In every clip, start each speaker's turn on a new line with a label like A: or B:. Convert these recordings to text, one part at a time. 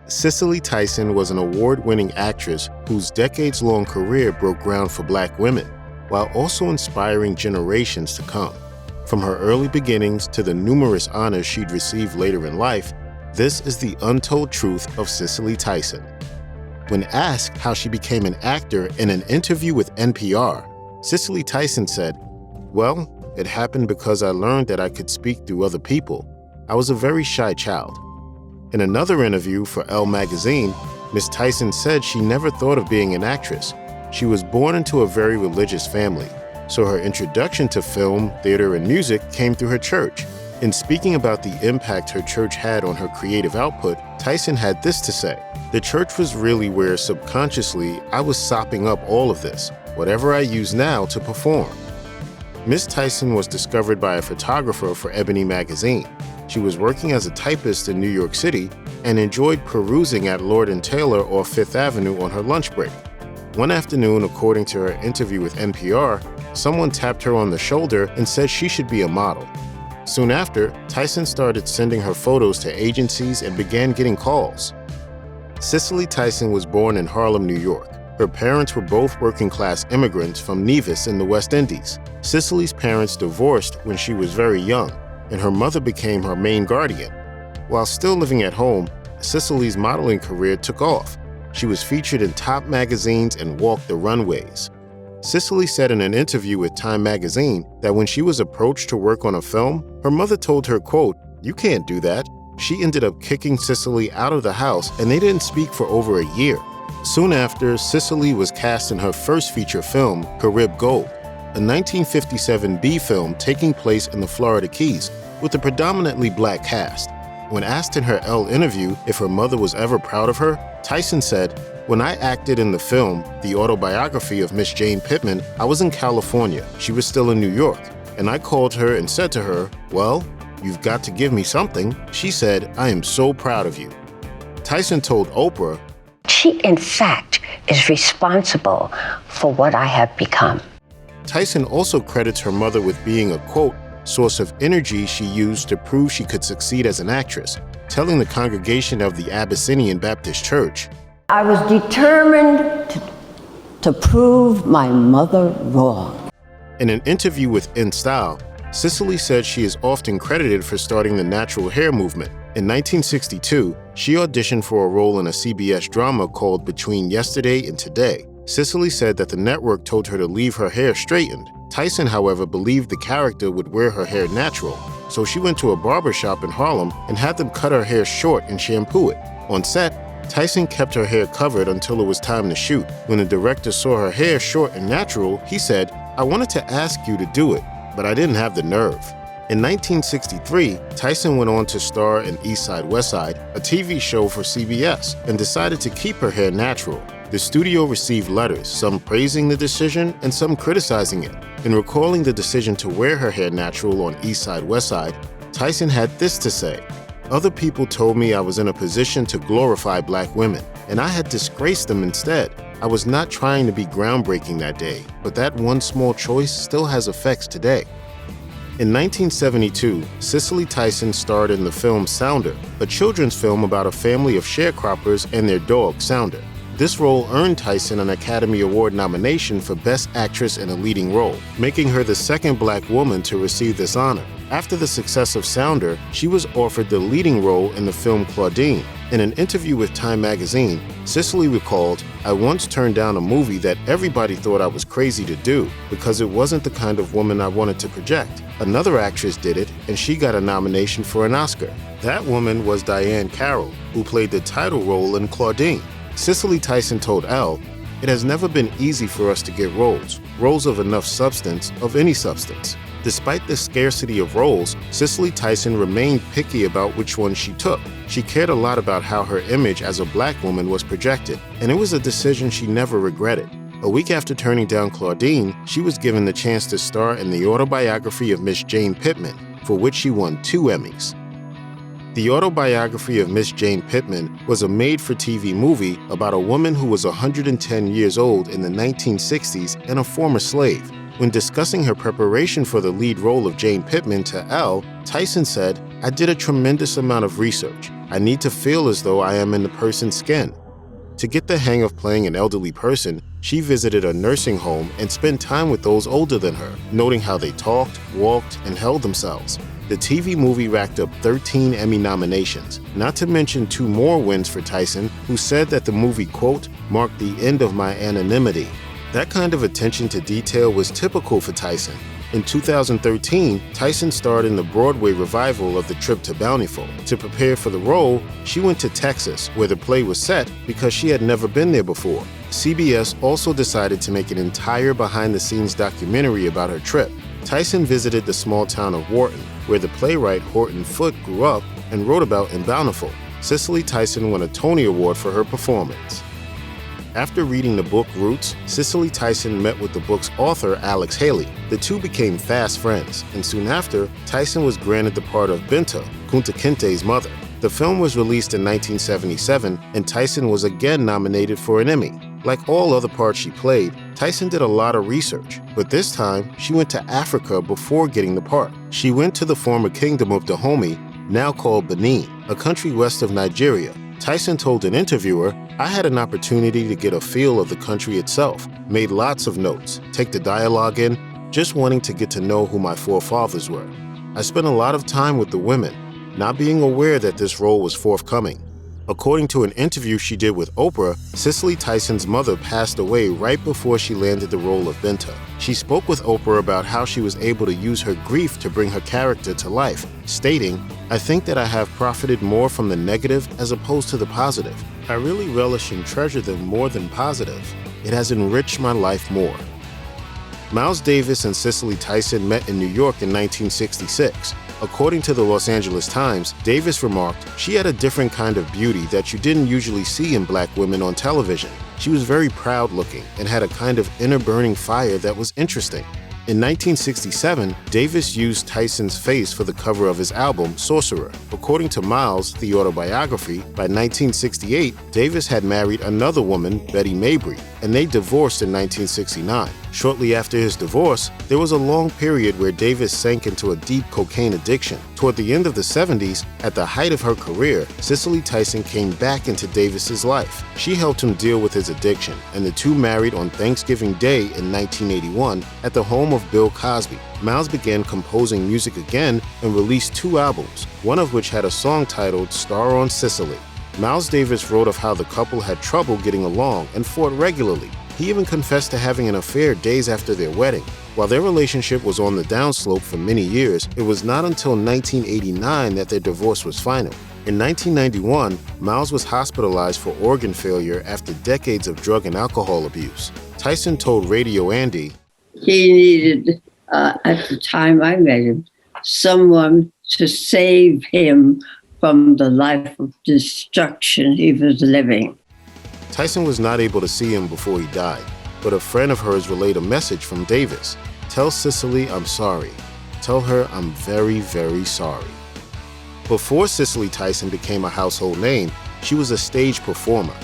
A: Cicely Tyson was an award-winning actress whose decades-long career broke ground for Black women, while also inspiring generations to come. From her early beginnings to the numerous honors she'd received later in life, this is the untold truth of Cicely Tyson. When asked how she became an actor in an interview with NPR, Cicely Tyson said, "Well, it happened because I learned that I could speak through other people. I was a very shy child." In another interview for Elle magazine, Ms. Tyson said she never thought of being an actress. She was born into a very religious family, so her introduction to film, theater, and music came through her church. In speaking about the impact her church had on her creative output, Tyson had this to say: "The church was really where subconsciously I was sopping up all of this, whatever I use now to perform." Ms. Tyson was discovered by a photographer for Ebony magazine. She was working as a typist in New York City and enjoyed perusing at Lord & Taylor off Fifth Avenue on her lunch break. One afternoon, according to her interview with NPR, someone tapped her on the shoulder and said she should be a model. Soon after, Tyson started sending her photos to agencies and began getting calls. Cicely Tyson was born in Harlem, New York. Her parents were both working-class immigrants from Nevis in the West Indies. Cicely's parents divorced when she was very young, and her mother became her main guardian. While still living at home, Cicely's modeling career took off. She was featured in top magazines and walked the runways. Cicely said in an interview with Time magazine that when she was approached to work on a film, her mother told her, quote, "You can't do that." She ended up kicking Cicely out of the house, and they didn't speak for over a year. Soon after, Cicely was cast in her first feature film, Carib Gold, a 1957 B film taking place in the Florida Keys with a predominantly Black cast. When asked in her Elle interview if her mother was ever proud of her, Tyson said, "When I acted in the film, The Autobiography of Miss Jane Pittman, I was in California. She was still in New York. And I called her and said to her, 'Well, you've got to give me something.' She said, 'I am so proud of you.'" Tyson told Oprah,
B: "She, in fact, is responsible for what I have become."
A: Tyson also credits her mother with being a, quote, "source of energy she used to prove she could succeed as an actress," telling the congregation of the Abyssinian Baptist Church,
B: "I was determined to prove my mother wrong."
A: In an interview with In Style, Cicely said she is often credited for starting the natural hair movement. In 1962, she auditioned for a role in a CBS drama called Between Yesterday and Today. Cicely said that the network told her to leave her hair straightened. Tyson, however, believed the character would wear her hair natural, so she went to a barbershop in Harlem and had them cut her hair short and shampoo it. On set, Tyson kept her hair covered until it was time to shoot. When the director saw her hair short and natural, he said, "I wanted to ask you to do it, but I didn't have the nerve." In 1963, Tyson went on to star in East Side West Side, a TV show for CBS, and decided to keep her hair natural. The studio received letters, some praising the decision and some criticizing it. In recalling the decision to wear her hair natural on East Side West Side, Tyson had this to say: "Other people told me I was in a position to glorify Black women, and I had disgraced them instead. I was not trying to be groundbreaking that day, but that one small choice still has effects today." In 1972, Cicely Tyson starred in the film Sounder, a children's film about a family of sharecroppers and their dog, Sounder. This role earned Tyson an Academy Award nomination for Best Actress in a Leading Role, making her the second Black woman to receive this honor. After the success of Sounder, she was offered the leading role in the film Claudine. In an interview with Time magazine, Cicely recalled, "I once turned down a movie that everybody thought I was crazy to do because it wasn't the kind of woman I wanted to project. Another actress did it, and she got a nomination for an Oscar. That woman was Diane Carroll, who played the title role in Claudine." Cicely Tyson told Elle, "It has never been easy for us to get roles of enough substance, of any substance." Despite the scarcity of roles, Cicely Tyson remained picky about which one she took. She cared a lot about how her image as a Black woman was projected, and it was a decision she never regretted. A week after turning down Claudine, she was given the chance to star in the Autobiography of Miss Jane Pittman, for which she won 2 Emmys. The Autobiography of Miss Jane Pittman was a made-for-TV movie about a woman who was 110 years old in the 1960s and a former slave. When discussing her preparation for the lead role of Jane Pittman to Elle, Tyson said, I did a tremendous amount of research. I need to feel as though I am in the person's skin. To get the hang of playing an elderly person, she visited a nursing home and spent time with those older than her, noting how they talked, walked, and held themselves. The TV movie racked up 13 Emmy nominations, not to mention 2 more wins for Tyson, who said that the movie, quote, marked the end of my anonymity. That kind of attention to detail was typical for Tyson. In 2013, Tyson starred in the Broadway revival of The Trip to Bountiful. To prepare for the role, she went to Texas, where the play was set, because she had never been there before. CBS also decided to make an entire behind-the-scenes documentary about her trip. Tyson visited the small town of Wharton, where the playwright Horton Foote grew up and wrote about in Bountiful. Cicely Tyson won a Tony Award for her performance. After reading the book Roots, Cicely Tyson met with the book's author, Alex Haley. The two became fast friends, and soon after, Tyson was granted the part of Binta, Kunta Kinte's mother. The film was released in 1977, and Tyson was again nominated for an Emmy. Like all other parts she played, Tyson did a lot of research, but this time, she went to Africa before getting the part. She went to the former kingdom of Dahomey, now called Benin, a country west of Nigeria. Tyson told an interviewer, "I had an opportunity to get a feel of the country itself, made lots of notes, take the dialogue in, just wanting to get to know who my forefathers were. I spent a lot of time with the women, not being aware that this role was forthcoming." According to an interview she did with Oprah, Cicely Tyson's mother passed away right before she landed the role of Binta. She spoke with Oprah about how she was able to use her grief to bring her character to life, stating, "I think that I have profited more from the negative as opposed to the positive. I really relish and treasure them more than positive. It has enriched my life more." Miles Davis and Cicely Tyson met in New York in 1966. According to the Los Angeles Times, Davis remarked, "She had a different kind of beauty that you didn't usually see in black women on television. She was very proud-looking and had a kind of inner burning fire that was interesting." In 1967, Davis used Tyson's face for the cover of his album, Sorcerer. According to Miles, the Autobiography, by 1968, Davis had married another woman, Betty Mabry, and they divorced in 1969. Shortly after his divorce, there was a long period where Davis sank into a deep cocaine addiction. Toward the end of the 70s, at the height of her career, Cicely Tyson came back into Davis's life. She helped him deal with his addiction, and the two married on Thanksgiving Day in 1981 at the home of Bill Cosby. Miles began composing music again and released 2 albums, one of which had a song titled Star on Sicily. Miles Davis wrote of how the couple had trouble getting along and fought regularly. He even confessed to having an affair days after their wedding. While their relationship was on the downslope for many years, it was not until 1989 that their divorce was final. In 1991, Miles was hospitalized for organ failure after decades of drug and alcohol abuse. Tyson told Radio Andy,
B: He needed, at the time I met him, someone to save him from the life of destruction he was living.
A: Tyson was not able to see him before he died, but a friend of hers relayed a message from Davis. "Tell Cicely I'm sorry. Tell her I'm very, very sorry." Before Cicely Tyson became a household name, she was a stage performer.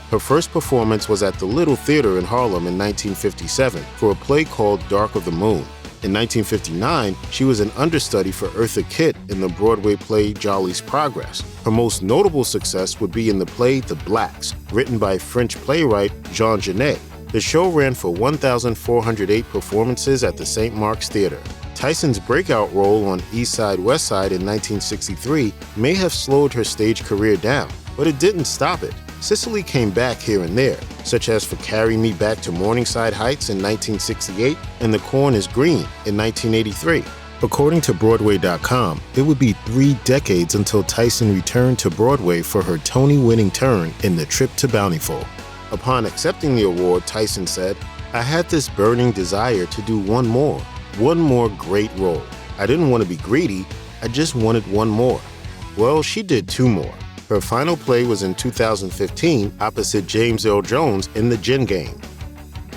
A: Her first performance was at the Little Theater in Harlem in 1957 for a play called Dark of the Moon. In 1959, she was an understudy for Eartha Kitt in the Broadway play Jolly's Progress. Her most notable success would be in the play The Blacks, written by French playwright Jean Genet. The show ran for 1,408 performances at the St. Mark's Theater. Tyson's breakout role on East Side, West Side in 1963 may have slowed her stage career down, but it didn't stop it. Cicely came back here and there, such as for Carry Me Back to Morningside Heights in 1968 and The Corn is Green in 1983. According to Broadway.com, it would be 3 decades until Tyson returned to Broadway for her Tony-winning turn in The Trip to Bountiful. Upon accepting the award, Tyson said, "I had this burning desire to do one more great role. I didn't want to be greedy, I just wanted one more." Well, she did 2 more. Her final play was in 2015 opposite James Earl Jones in The Gin Game.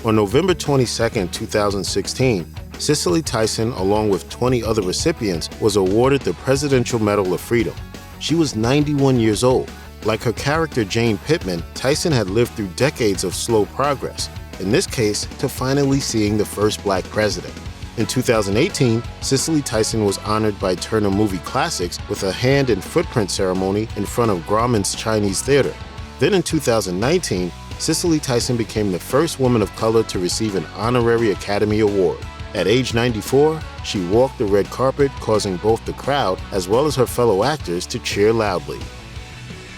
A: On November 22, 2016, Cicely Tyson, along with 20 other recipients, was awarded the Presidential Medal of Freedom. She was 91 years old. Like her character Jane Pittman, Tyson had lived through decades of slow progress, in this case, to finally seeing the first black president. In 2018, Cicely Tyson was honored by Turner Movie Classics with a hand and footprint ceremony in front of Grauman's Chinese Theater. Then in 2019, Cicely Tyson became the first woman of color to receive an honorary Academy Award. At age 94, she walked the red carpet, causing both the crowd as well as her fellow actors to cheer loudly.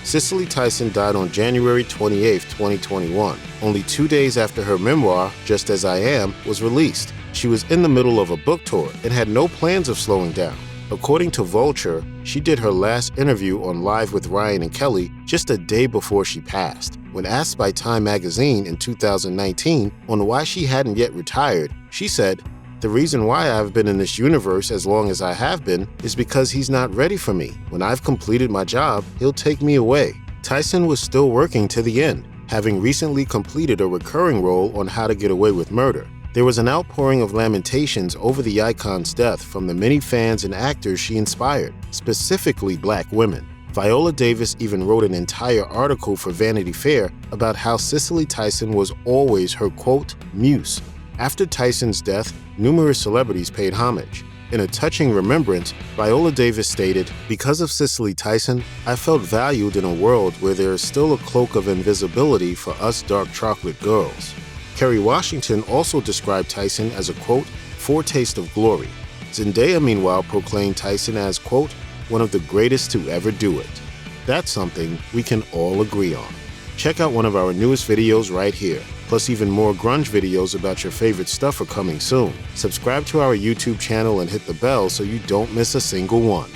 A: Cicely Tyson died on January 28, 2021, only 2 days after her memoir, Just As I Am, was released. She was in the middle of a book tour and had no plans of slowing down. According to Vulture, she did her last interview on Live with Ryan and Kelly just a day before she passed. When asked by Time magazine in 2019 on why she hadn't yet retired, she said, "The reason why I've been in this universe as long as I have been is because he's not ready for me. When I've completed my job, he'll take me away." Tyson was still working to the end, having recently completed a recurring role on How to Get Away with Murder. There was an outpouring of lamentations over the icon's death from the many fans and actors she inspired, specifically Black women. Viola Davis even wrote an entire article for Vanity Fair about how Cicely Tyson was always her, quote, muse. After Tyson's death, numerous celebrities paid homage. In a touching remembrance, Viola Davis stated, "Because of Cicely Tyson, I felt valued in a world where there is still a cloak of invisibility for us dark chocolate girls." Kerry Washington also described Tyson as a, quote, foretaste of glory. Zendaya, meanwhile, proclaimed Tyson as, quote, one of the greatest to ever do it. That's something we can all agree on. Check out one of our newest videos right here. Plus, even more grunge videos about your favorite stuff are coming soon. Subscribe to our YouTube channel and hit the bell so you don't miss a single one.